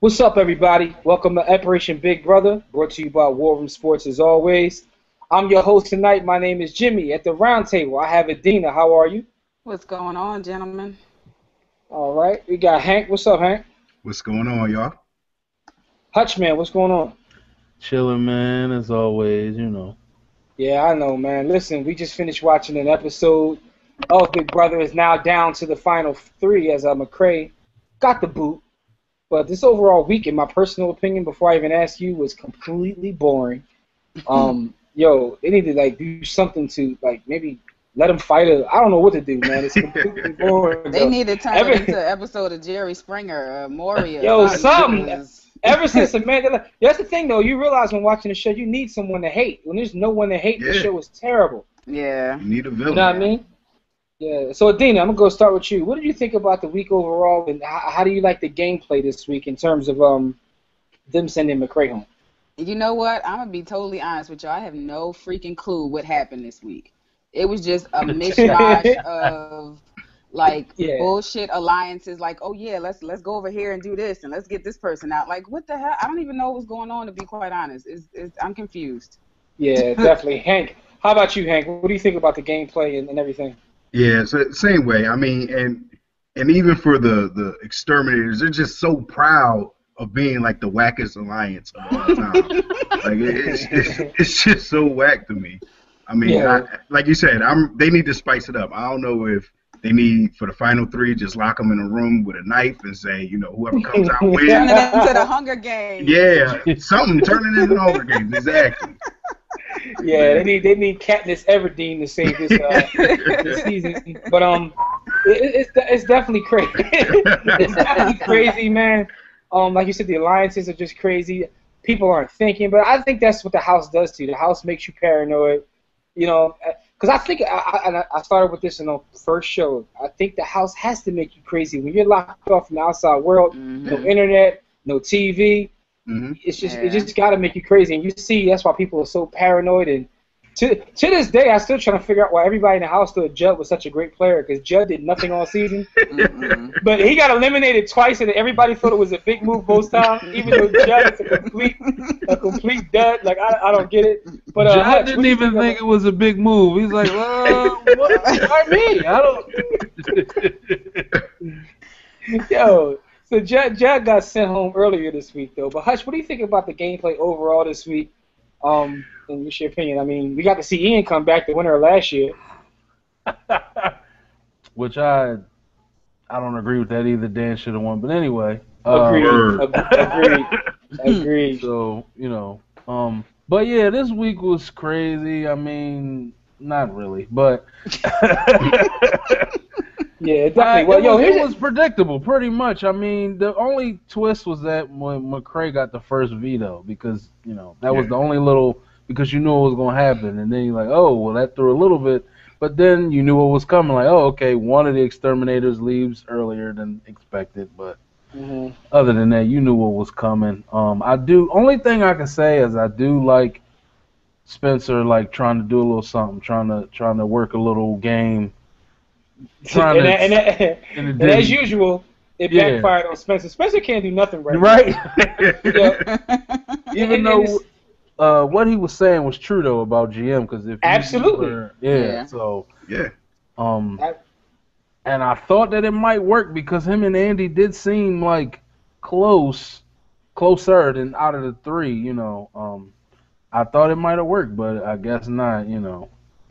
What's up, everybody? Welcome to Operation Big Brother, brought to you by War Room Sports as always. I'm your host tonight. My name is Jimmy. At the round table, I have Adina. How are you? What's going on, gentlemen? All right. We got Hank. What's up, Hank? What's going on, y'all? Hutchman, what's going on? Chilling, man, as always, you know. Yeah, I know, man. Listen, we just finished watching an episode of Big Brother. Is now down to the final three as McCray got the boot. But this overall week, in my personal opinion, before I even ask you, was completely boring. Yo, they need to do something to maybe let them fight I don't know what to do, man. It's completely boring. They need to turn it into an episode of Jerry Springer, Moria. Yo, something. Ever since Amanda, that's the thing though. You realize when watching the show, you need someone to hate. When there's no one to hate, the show is terrible. Yeah. You need a villain. You know what I mean? Yeah. So Adina, I'm gonna start with you. What did you think about the week overall, and how do you like the gameplay this week in terms of them sending McCray home? You know what? I'm gonna be totally honest with you. I have no freaking clue what happened this week. It was just a mishmash of bullshit alliances. Like, oh yeah, let's go over here and do this, and let's get this person out. Like, what the hell? I don't even know what's going on, to be quite honest. I'm confused. Yeah, definitely. Hank, how about you, Hank? What do you think about the gameplay and everything? Yeah, so same way. I mean, and even for the exterminators, they're just so proud of being like the wackest alliance of all time. It's just so whack to me. I mean, like you said, they need to spice it up. I don't know if they need, for the final three, just lock them in a room with a knife and say, whoever comes out wins. Turn it into the Hunger Games. Yeah, something. Turn it into the Hunger Games. Exactly. Yeah, they need Katniss Everdeen to save this season. But it's definitely crazy. It's definitely crazy, man. Like you said, the alliances are just crazy. People aren't thinking, but I think that's what the house does to you. The house makes you paranoid. Because I think I started with this in the first show. I think the house has to make you crazy when you're locked off from the outside world. Mm-hmm. No internet, no TV. Mm-hmm. It just got to make you crazy, and you see that's why people are so paranoid. And to this day, I'm still trying to figure out why everybody in the house thought Judd was such a great player, because Judd did nothing all season. Mm-hmm. But he got eliminated twice, and everybody thought it was a big move both times, even though Judd is a complete dud. Like I don't get it. But Judd didn't even think it was a big move. He's like, what? Why me? I don't. Yo. So Judd got sent home earlier this week, though. But Hush, what do you think about the gameplay overall this week? And what's your opinion? I mean, we got to see Ian come back, the winner of last year. Which I don't agree with that either. Dan should have won, but anyway. Agreed. So but yeah, this week was crazy. I mean, not really, but. Yeah, definitely. It was predictable, pretty much. I mean, the only twist was that when McCray got the first veto, because that was the only because you knew what was gonna happen, and then you're like, oh, well, that threw a little bit, but then you knew what was coming. Like, oh, okay, one of the exterminators leaves earlier than expected, but other than that, you knew what was coming. Only thing I can say is I do like Spencer, trying to do a little something, trying to work a little game. And as usual, it backfired on Spencer. Spencer can't do nothing right. Even though what he was saying was true though about GM, because if absolutely, and I thought that it might work because him and Andy did seem like closer than out of the three. I thought it might have worked, but I guess not.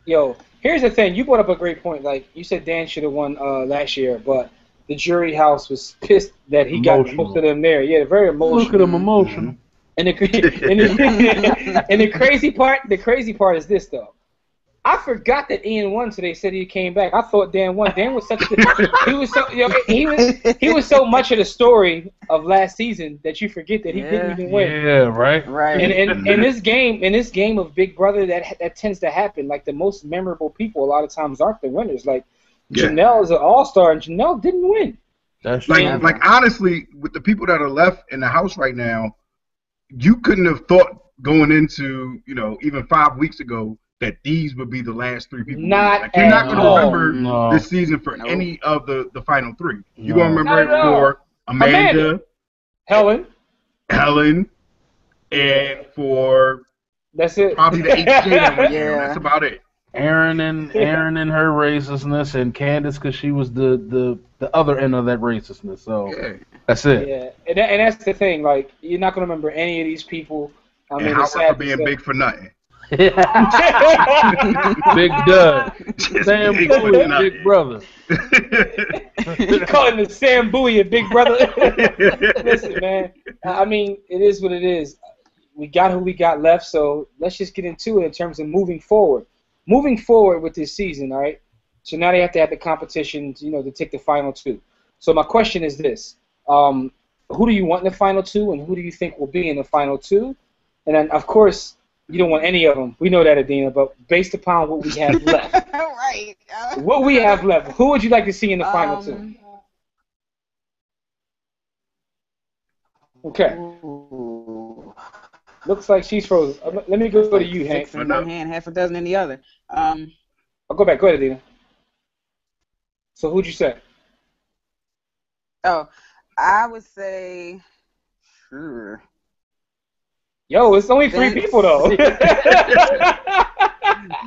Yo. Here's the thing. You brought up a great point. Like you said, Dan should have won last year, but the jury house was pissed that he got most of them there. Yeah, very emotional. Look at him emotional. And the crazy part is this though. I forgot that Ian won, so they said he came back. I thought Dan won. Dan was such he was so much of the story of last season that you forget that he didn't even win. Yeah, right. Right. And in this game of Big Brother, that tends to happen. Like the most memorable people a lot of times aren't the winners. Like Janelle is an all-star, and Janelle didn't win. That's like honestly, with the people that are left in the house right now, you couldn't have thought going into even 5 weeks ago that these would be the last three people. You're not going to remember this season for any of the final three. You're going to remember it for Amanda, Helen, Helen, and for that's it. Probably the HJ that went down. That's about it. Aaron and her racistness, and Candace because she was the other end of that racistness. So that's it. Yeah, and that's the thing. Like, you're not gonna remember any of these people. I mean, and Howard for being big for nothing. Big Doug, Sam Bowie, Big Brother. You calling the Sam Bowie a Big Brother? Listen, man. I mean, it is what it is. We got who we got left, so let's just get into it in terms of moving forward. Moving forward with this season, all right? So now they have to have the competition, to take the final two. So my question is this: who do you want in the final two, and who do you think will be in the final two? And then, of course, you don't want any of them. We know that, Adina. But based upon what we have left, right? What we have left, who would you like to see in the final two? Okay. Looks like she's frozen. Let me go to you, Hank. 6 in one hand, half a dozen in the other. I'll go back. Go ahead, Adina. So who'd you say? Oh, I would say, sure. Yo, it's only 3 people though.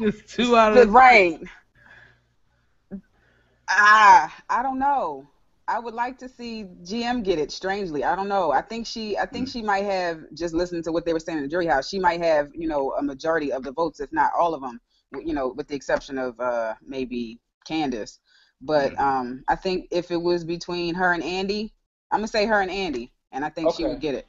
It's 2 out of right. I don't know. I would like to see GM get it. Strangely, I don't know. I think she might have, just listening to what they were saying in the jury house, she might have, a majority of the votes, if not all of them. With the exception of maybe Candace. But I think if it was between her and Andy, I'm gonna say her and Andy, and I think she would get it.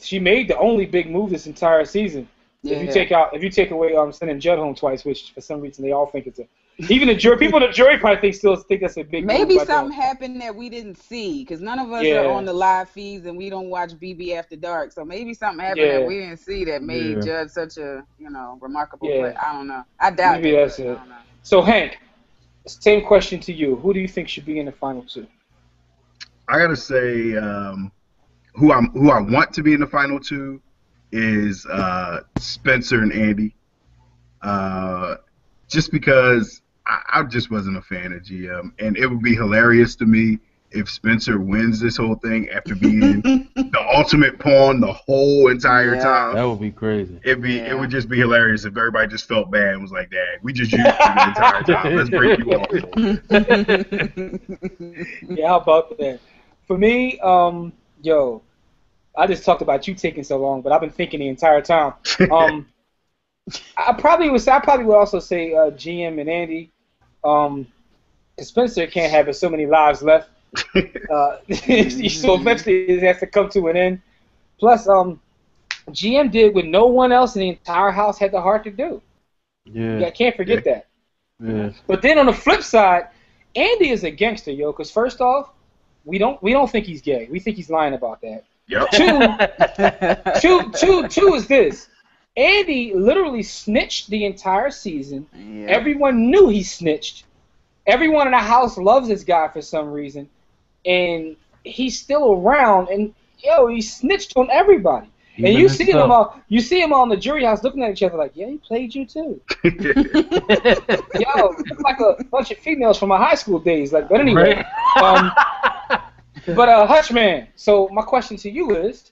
She made the only big move this entire season. Yeah. If you take away sending Judd home twice, which for some reason they all think it's even the jury, people in the jury probably still think that's a big move. Maybe something happened that we didn't see, because none of us are on the live feeds and we don't watch BB After Dark. So maybe something happened that we didn't see that made Judd such a remarkable play. I don't know. I doubt maybe that's it. So Hank, same question to you. Who do you think should be in the final two? I gotta say, who I want to be in the final two is Spencer and Andy. Just because I just wasn't a fan of GM, and it would be hilarious to me if Spencer wins this whole thing after being the ultimate pawn the whole entire time. That would be crazy. It would just be hilarious if everybody just felt bad and was like, "Dad, we just used you the entire time. Let's break you off." Yeah, how about that? For me, I just talked about you taking so long, but I've been thinking the entire time. I probably would also say GM and Andy. Spencer can't have so many lives left. So eventually it has to come to an end. Plus, GM did what no one else in the entire house had the heart to do. Yeah. I can't forget that. Yeah. But then on the flip side, Andy is a gangster, because first off, we don't think he's gay. We think he's lying about that. Yep. Two is this. Andy literally snitched the entire season. Yeah. Everyone knew he snitched. Everyone in the house loves this guy for some reason. And he's still around, and he snitched on everybody. Even and you see him on the jury house looking at each other like, yeah, he played you too. Like a bunch of females from my high school days. But anyway. But Hutchman, so my question to you is,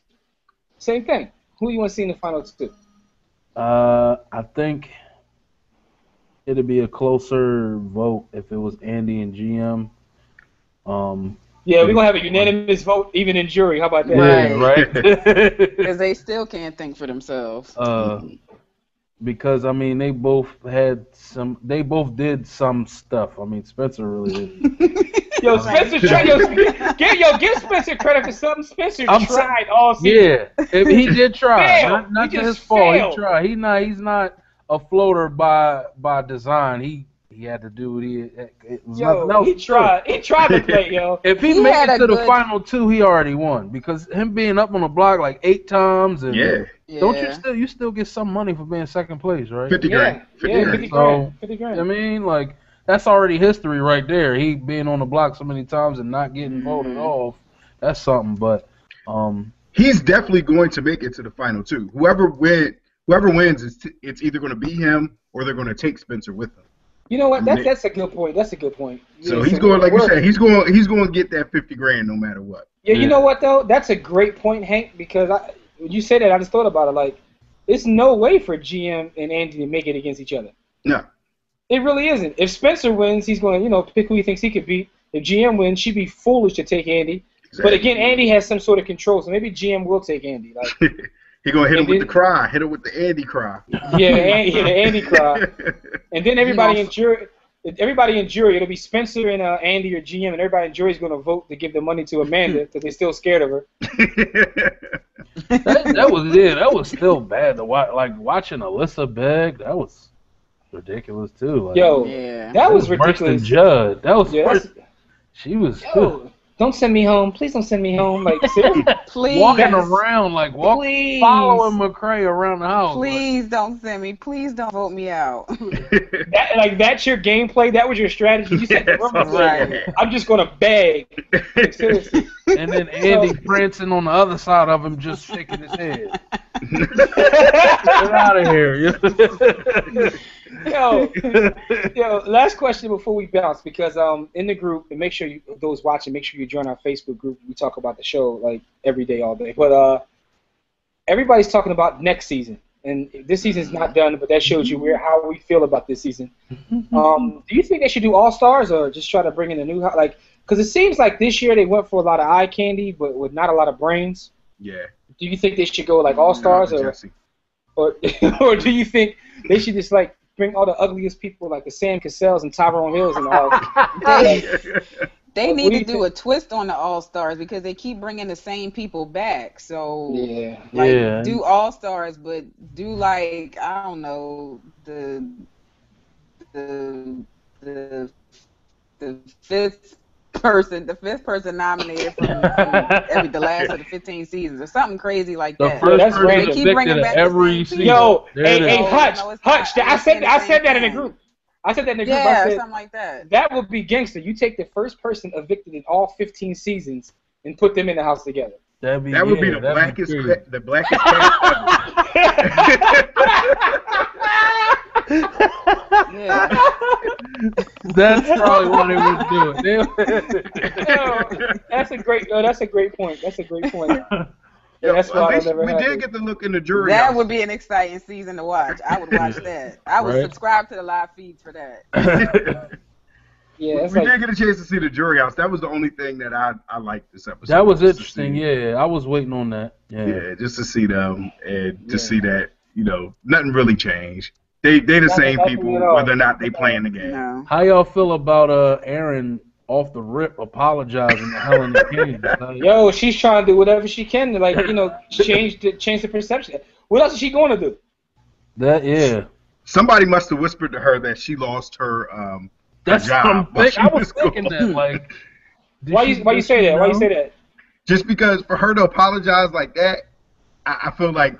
same thing. Who do you want to see in the final two? I think it'd be a closer vote if it was Andy and GM. Yeah, we're gonna have a unanimous vote even in jury. How about that? Yeah, right. Because they still can't think for themselves. Because they both did some stuff. Spencer really did. Spencer tried. Give Spencer credit for something. Spencer tried all season. Yeah, he did try. Not his fault. He tried. He's not a floater by design. He had to do what he tried. He tried to play, yo. If he made it to the final two, he already won. Because him being up on the block like 8 times and don't you still get some money for being second place, right? 50 grand. 50 grand. That's already history right there. He being on the block so many times and not getting voted off. That's something. But he's definitely going to make it to the final two. Whoever wins, it's either going to be him or they're going to take Spencer with them. You know what? That's a good point. That's a good point. So he's going, like you said, he's going to get that $50,000 no matter what. Yeah, you know what though? That's a great point, Hank. Because when you said that, I just thought about it. Like, it's no way for GM and Andy to make it against each other. No. It really isn't. If Spencer wins, he's going to, pick who he thinks he could beat. If GM wins, she'd be foolish to take Andy. Exactly. But again, Andy has some sort of control, so maybe GM will take Andy. Like, he's going to hit him with the cry. Hit him with the Andy cry. Yeah, the Andy cry. And then everybody in jury, it'll be Spencer and Andy or GM, and everybody in jury is going to vote to give the money to Amanda because they're still scared of her. that was still bad to watch. Like, watching Alyssa beg, that was ridiculous too. Like, that was ridiculous. Worse than Judd. That was worse. She was. Don't send me home. Please don't send me home. Like, seriously? Please. Walking around, like, following McCray around the house. Please don't send me. Please don't vote me out. That's your gameplay? That was your strategy? You said, right. I'm just going to beg. Like, seriously. And then Andy prancing on the other side of him, just shaking his head. Get out of here. Yo, last question before we bounce, because in the group, and make sure those watching, make sure you join our Facebook group. We talk about the show like every day, all day. But everybody's talking about next season, and this season's not done, but that shows you how we feel about this season. Do you think they should do All Stars or just try to bring in a new because it seems like this year they went for a lot of eye candy, but with not a lot of brains. Yeah. Do you think they should go like All Stars or do you think they should just like bring all the ugliest people like the Sam Cassells and Tyrone Hills and all? They need to do a twist on the All Stars because they keep bringing the same people back. So do All Stars, but do like I don't know the fifth person nominated from the last of the 15 seasons or something crazy like that. The first person keep bringing back every season. Yo, hey, Hutch, I said that in the group. Yeah, I said, something like that. That would be gangster. You take the first person evicted in all 15 seasons and put them in the house together. That would be the blackest That's probably what they would do. That's a great point. That's why we did get to look in the jury. That would be an exciting season to watch. I would watch that. I would subscribe to the live feeds for that. We did get a chance to see the jury house. That was the only thing that I liked this episode. That was interesting. Yeah, I was waiting on that. Yeah, just to see them and to see that nothing really changed. They the same people, whether or not they playing the game. No. How y'all feel about Aaron off the rip apologizing to Helen and Kenny? Yo, she's trying to do whatever she can to change the perception. What else is she going to do? Somebody must have whispered to her that she lost her That's job. I was thinking that. Like, why you say that? Why you say that? Just because for her to apologize like that, I feel like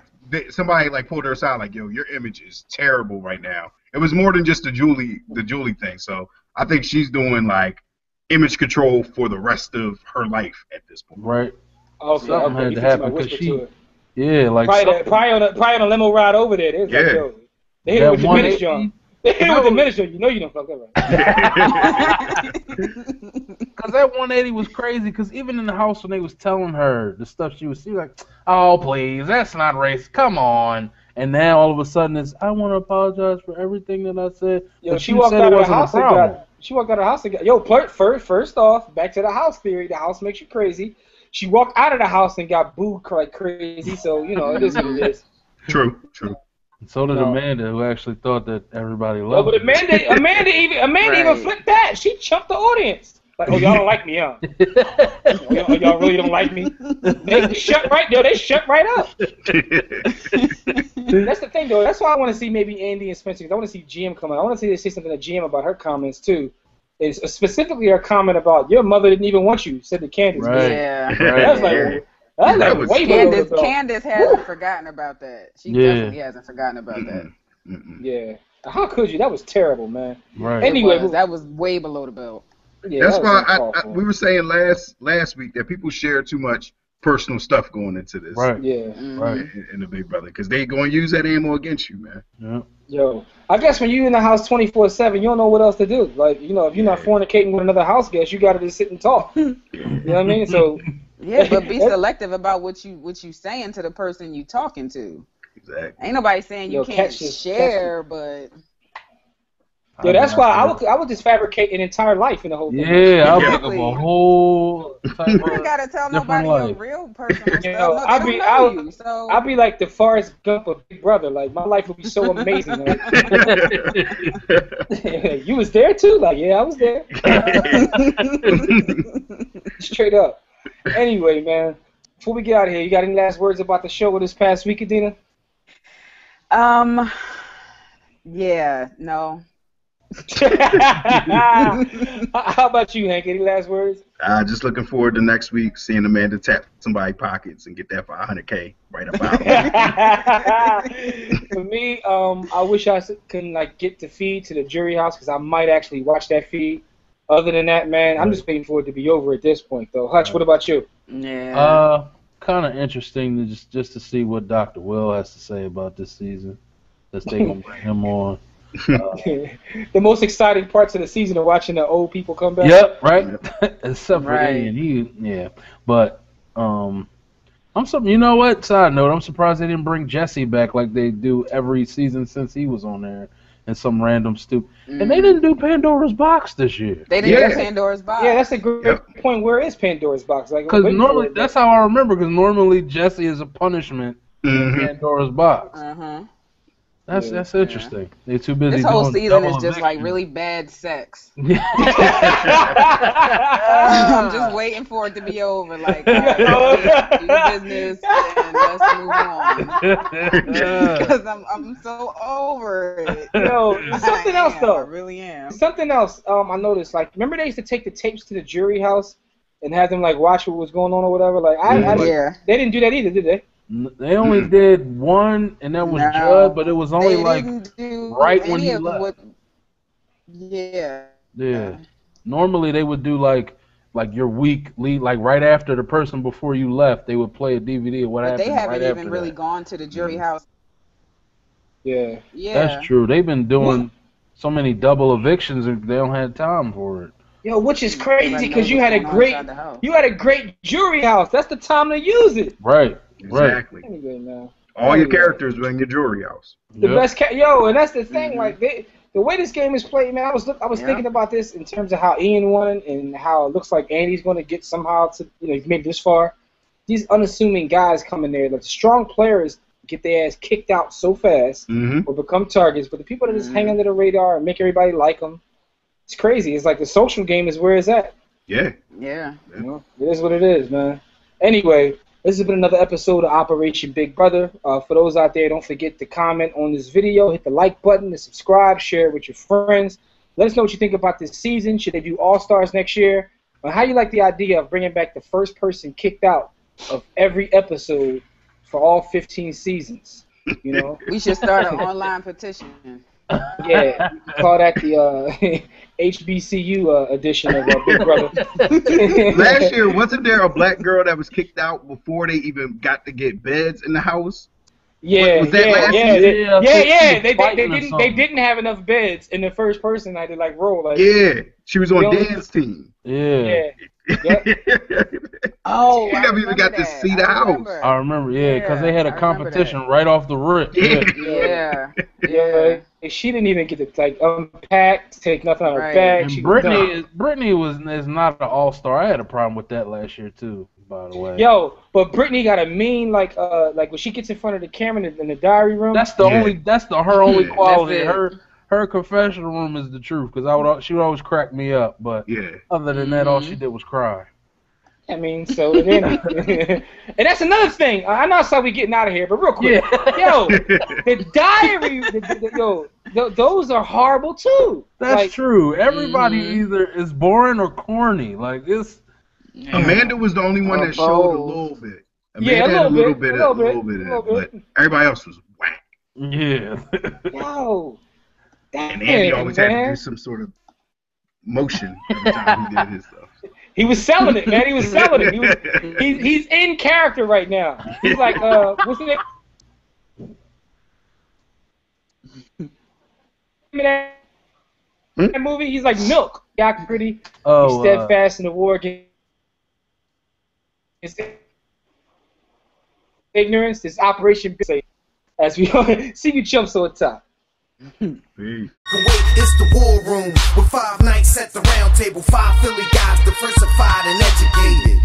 somebody pulled her aside like, yo, your image is terrible right now. It was more than just the Julie thing. So I think she's doing image control for the rest of her life at this point. Right. Okay. Something had to happen because probably on a limo ride over there. They hit it with the Minister John. They hit it with the Minister. You don't fuck up right. Because that 180 was crazy. Because even in the house when they was telling her the stuff she was seeing, like, oh please, that's not racist. Come on. And now all of a sudden it's, I want to apologize for everything that I said. Yo, she walked out of the house and got. First off, back to the house theory. The house makes you crazy. She walked out of the house and got booed like crazy. So it is what it is. True. And so did Amanda, who actually thought that everybody loved her. But Amanda even flipped that. She chumped the audience. Like, oh, y'all don't like me, huh? y'all really don't like me? They shut right up. That's the thing, though. That's why I want to see maybe Andy and Spencer, because I want to see GM come out. I want to see they say something to GM about her comments, too. It's specifically her comment about, your mother didn't even want you, said to Candace. Right. Yeah. That was way Candace hasn't forgotten about that. She definitely hasn't forgotten about that. Yeah. How could you? That was terrible, man. Right. Anyway, that was way below the belt. Yeah, that's why we were saying last week that people share too much personal stuff going into this. Right. Yeah. Right. In the Big Brother, because they going to use that ammo against you, man. Yeah. Yo, I guess when you in the house 24/7, you don't know what else to do. Like, you know, if you're not fornicating with another house guest, you got to just sit and talk. You know what I mean? So. Yeah, but be selective about what you saying to the person you talking to. Exactly. Ain't nobody saying you can't share, but. Yeah, that's why I would just fabricate an entire life in the whole thing. Yeah, I'll make up a whole type you ain't gotta tell nobody your real personal stuff. No, I'll be like the Forrest Gump of Big Brother. Like, my life would be so amazing. Like, you was there too? Like, yeah, I was there. Straight up. Anyway, man, before we get out of here, you got any last words about the show of this past week, Adina? Yeah, no. How about you, Hank? Any last words? Just looking forward to next week, seeing Amanda tap somebody's pockets and get that for $100K right about. For me, I wish I can like get the feed to the Jury House because I might actually watch that feed. Other than that, man, I'm just waiting for it to be over at this point, though. Hutch, what about you? Yeah. Kind of interesting to just to see what Dr. Will has to say about this season. That's they gonna bring him on. The most exciting parts of the season are watching the old people come back. Yep, right. Except for Ian, But you know what? Side note, I'm surprised they didn't bring Jesse back like they do every season since he was on there. And some random stupid. And they didn't do Pandora's Box this year. They didn't do Pandora's Box. Yeah, that's a great point. Where is Pandora's Box? Like, because normally, that's how I remember, because normally Jesse is a punishment in Pandora's Box. That's interesting. They're too busy. This whole doing season is just like really bad sex. I'm just waiting for it to be over. Like, do your business and let's move on. Because I'm so over it. Yo, something else though. I really am. Something else. I noticed. Like, remember they used to take the tapes to the Jury House and have them like watch what was going on or whatever. Like, they didn't do that either, did they? They only did one, and that was Judd, but it was only like right when he left. Yeah. Normally they would do like your week lead, like right after the person before you left, they would play a DVD of what happened. They haven't right even really gone to the Jury House. Yeah. That's true. They've been doing so many double evictions, and they don't have time for it. Yo, which is crazy because you had a great Jury House. That's the time to use it. Right. Exactly. Right. All your characters were in your Jury House. The best and that's the thing. Like the way this game is played, man. I was thinking about this in terms of how Ian won and how it looks like Andy's going to get somehow to made this far. These unassuming guys come in there. The strong players get their ass kicked out so fast or become targets, but the people that just hang under the radar and make everybody like them, it's crazy. It's like the social game is where it's at. Yeah. Yeah. It is what it is, man. Anyway. This has been another episode of Operation Big Brother. For those out there, don't forget to comment on this video, hit the like button, and subscribe, share it with your friends. Let us know what you think about this season. Should they do All-Stars next year? Or how you like the idea of bringing back the first person kicked out of every episode for all 15 seasons? We should start an online petition. Yeah, call that the HBCU edition of Big Brother. Last year, wasn't there a black girl that was kicked out before they even got to get beds in the house? Yeah, was that last year? They didn't have enough beds in the first person. I did like roll. Like, she was on Dan's team. Yeah. Oh, you never even got to see the house. I remember, because they had a competition right off the rip. Yeah. She didn't even get to unpack, take nothing out of her bag. And Brittany is not an all-star. I had a problem with that last year too, by the way. Yo, but Brittany got a mean like when she gets in front of the camera in the diary room. That's her only quality. Her confessional room is the truth, because she would always crack me up. But other than that, all she did was cry. I mean, so then, and that's another thing. I know how we getting out of here, but real quick, yo, the diary, those are horrible too. That's true. Everybody either is boring or corny. Like it's. Amanda was the only one that showed a little bit. Amanda had a little bit of it, but everybody else was whack. Yeah. Yo. And Andy always had to do some sort of motion every time he did his stuff. He was selling it, man. He was selling it. He's in character right now. He's like, what's the name? That movie? He's like Milk. Pretty. He's steadfast in the war against ignorance. This Operation as we see you jump so top. Kuwait, it's the war room with 5 nights at the round table. 5 Philly guys diversified and educated.